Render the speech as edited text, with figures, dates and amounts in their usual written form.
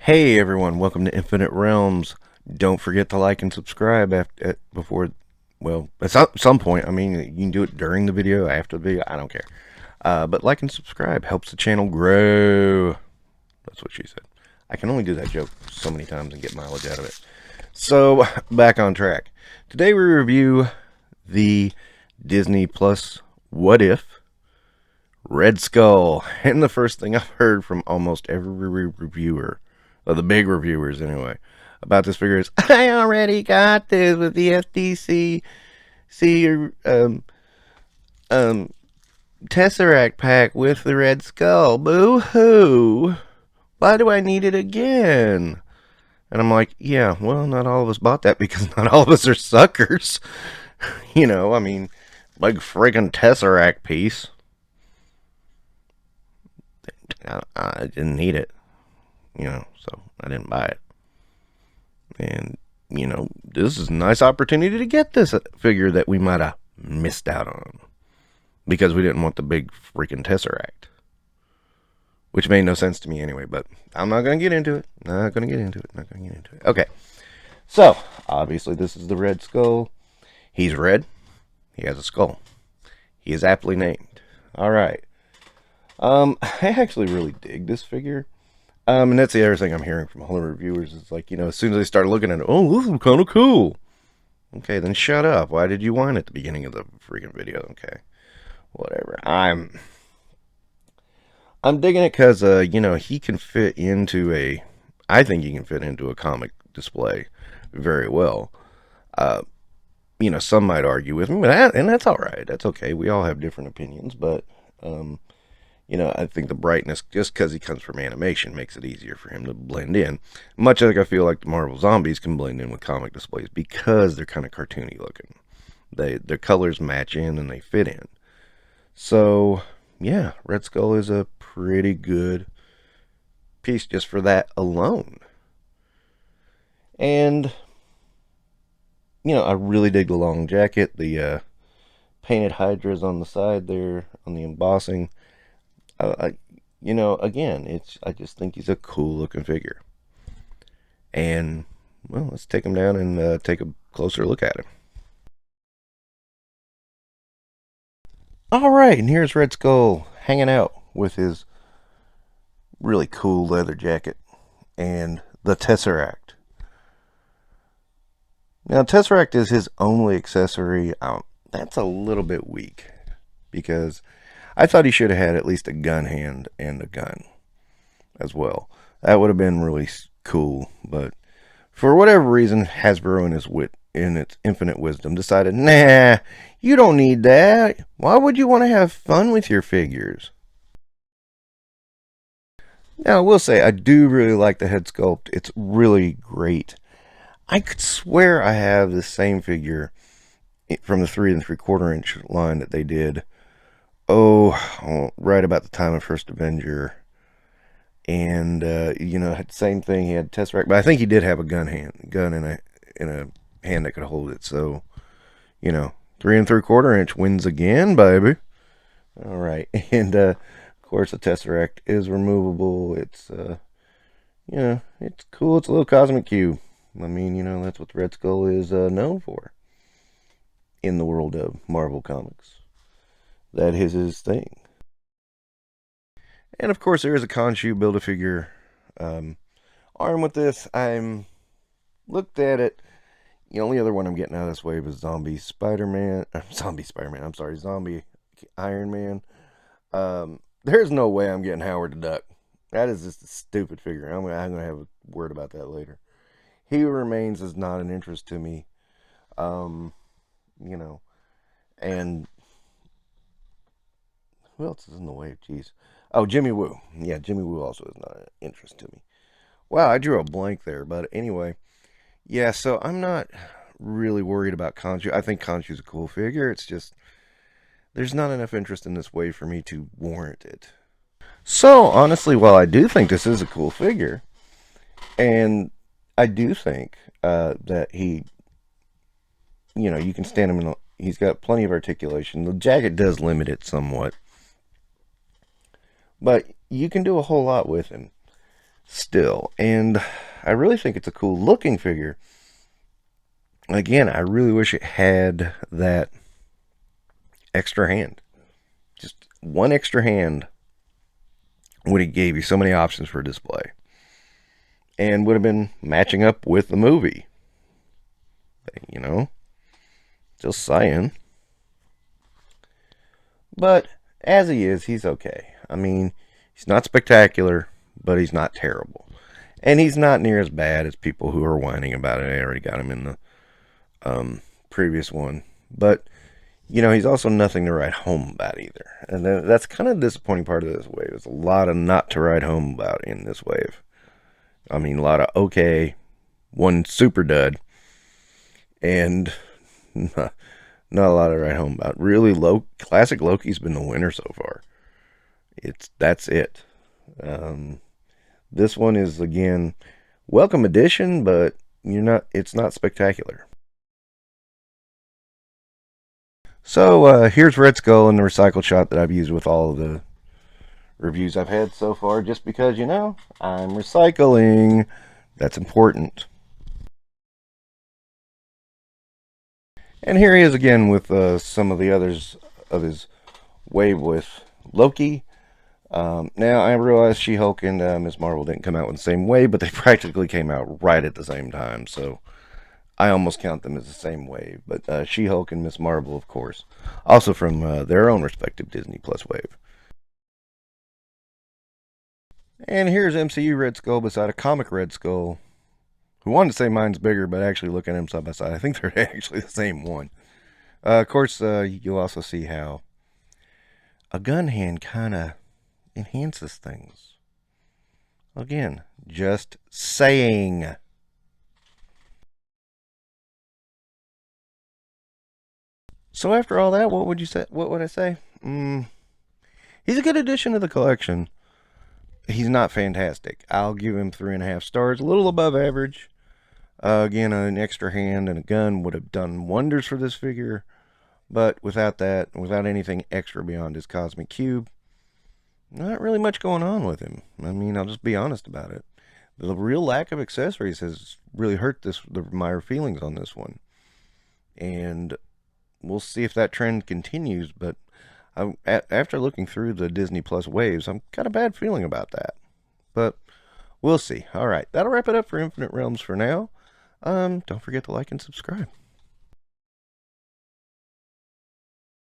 Hey everyone, welcome to Infinite Realms. Don't forget to like and subscribe before, well, at some point. I mean, you can do it during the video, after the video, I don't care. But like and subscribe helps the channel grow. That's what she said. I can only do that joke so many times and get mileage out of it. So, back on track. Today we review the Disney Plus What If Red Skull. And the first thing I've heard from almost every reviewer, the big reviewers anyway, about this figure is, I already got this with the FTC Tesseract pack with the Red Skull. Boo hoo! Why do I need it again? And I'm like, yeah, well, not all of us bought that because not all of us are suckers. I mean, like friggin' Tesseract piece. I didn't need it, so I didn't buy it. And, this is a nice opportunity to get this figure that we might have missed out on because we didn't want the big freaking Tesseract, which made no sense to me anyway, but I'm not going to get into it. Okay, so obviously this is the Red Skull. He's red. He has a skull. He is aptly named. All right. I actually really dig this figure. And that's the other thing I'm hearing from all the reviewers is like, as soon as they start looking at it, oh, this is kind of cool. Okay, then shut up. Why did you whine at the beginning of the freaking video? Okay, whatever. I'm digging it because, he can fit into I think he can fit into a comic display very well. Some might argue with me, and that's all right. That's okay. We all have different opinions, but, I think the brightness, just because he comes from animation, makes it easier for him to blend in. Much like I feel like the Marvel Zombies can blend in with comic displays because they're kind of cartoony looking. Their colors match in and they fit in. So, yeah, Red Skull is a pretty good piece just for that alone. And, I really dig the long jacket, the painted hydras on the side there, on the embossing. Again, I just think he's a cool looking figure. And, well, let's take him down and take a closer look at him. Alright, and here's Red Skull hanging out with his really cool leather jacket and the Tesseract. Now, Tesseract is his only accessory. That's a little bit weak because I thought he should have had at least a gun hand and a gun as well. That would have been really cool, but for whatever reason, Hasbro in its infinite wisdom decided, nah, you don't need that. Why would you want to have fun with your figures? Now, I will say, I do really like the head sculpt. It's really great. I could swear I have the same figure from the 3 3/4 inch line that they did. Right about the time of First Avenger. And, same thing. He had Tesseract, but I think he did have a gun in a hand that could hold it. So, 3 3/4 inch wins again, baby. All right. And, of course, the Tesseract is removable. It's, it's cool. It's a little cosmic cube. I mean, that's what the Red Skull is known for in the world of Marvel Comics. That is his thing. And of course, there is a Khonshu Build-A-Figure arm with this. I'm looked at it. The only other one I'm getting out of this wave is Zombie Iron Man. There's no way I'm getting Howard the Duck. That is just a stupid figure. I'm gonna have a word about that later. He Who Remains is not an interest to me. And who else is in the wave? Jeez. Oh, Jimmy Woo. Yeah, Jimmy Woo also is not an interest to me. Wow, I drew a blank there. But anyway, yeah, so I'm not really worried about Khonshu. I think Khonshu's a cool figure. It's just, there's not enough interest in this wave for me to warrant it. So, honestly, while I do think this is a cool figure, and I do think that he, you can stand him he's got plenty of articulation. The jacket does limit it somewhat. But you can do a whole lot with him. still. And I really think it's a cool looking figure. Again, I really wish it had that extra hand. Just one extra hand would have gave you so many options for display. And would have been matching up with the movie. You know? Just saying. But as he is, he's okay. I mean, he's not spectacular, but he's not terrible. And he's not near as bad as people who are whining about it. I already got him in the previous one. But, you know, he's also nothing to write home about either. And that's kind of the disappointing part of this wave. There's a lot of not to write home about in this wave. I mean, a lot of okay, one super dud, and not a lot to write home about. Really, classic Loki's been the winner so far. That's it. This one is, again, welcome addition, but it's not spectacular. So here's Red Skull in the recycled shot that I've used with all of the reviews I've had so far, just because, you know, I'm recycling. That's important. And here he is again with some of the others of his wave with Loki. Now, I realize She-Hulk and Ms. Marvel didn't come out with the same wave, but they practically came out right at the same time, so I almost count them as the same wave. But She-Hulk and Ms. Marvel, of course, also from their own respective Disney Plus wave. And here's MCU Red Skull beside a comic Red Skull, who wanted to say mine's bigger, but actually looking at them side by side, I think they're actually the same one. Of course, you'll also see how a gun hand kind of enhances things. Again, just saying. So after all that, what would you say? What would I say? He's a good addition to the collection. He's not fantastic. I'll give him 3.5 stars, a little above average. Again, an extra hand and a gun would have done wonders for this figure. But without that, without anything extra beyond his cosmic cube, not really much going on with him. I mean, I'll just be honest about it. The real lack of accessories has really hurt my feelings on this one. And we'll see if that trend continues. But after looking through the Disney Plus waves, I'm got a bad feeling about that. But we'll see. All right, that'll wrap it up for Infinite Realms for now. Don't forget to like and subscribe.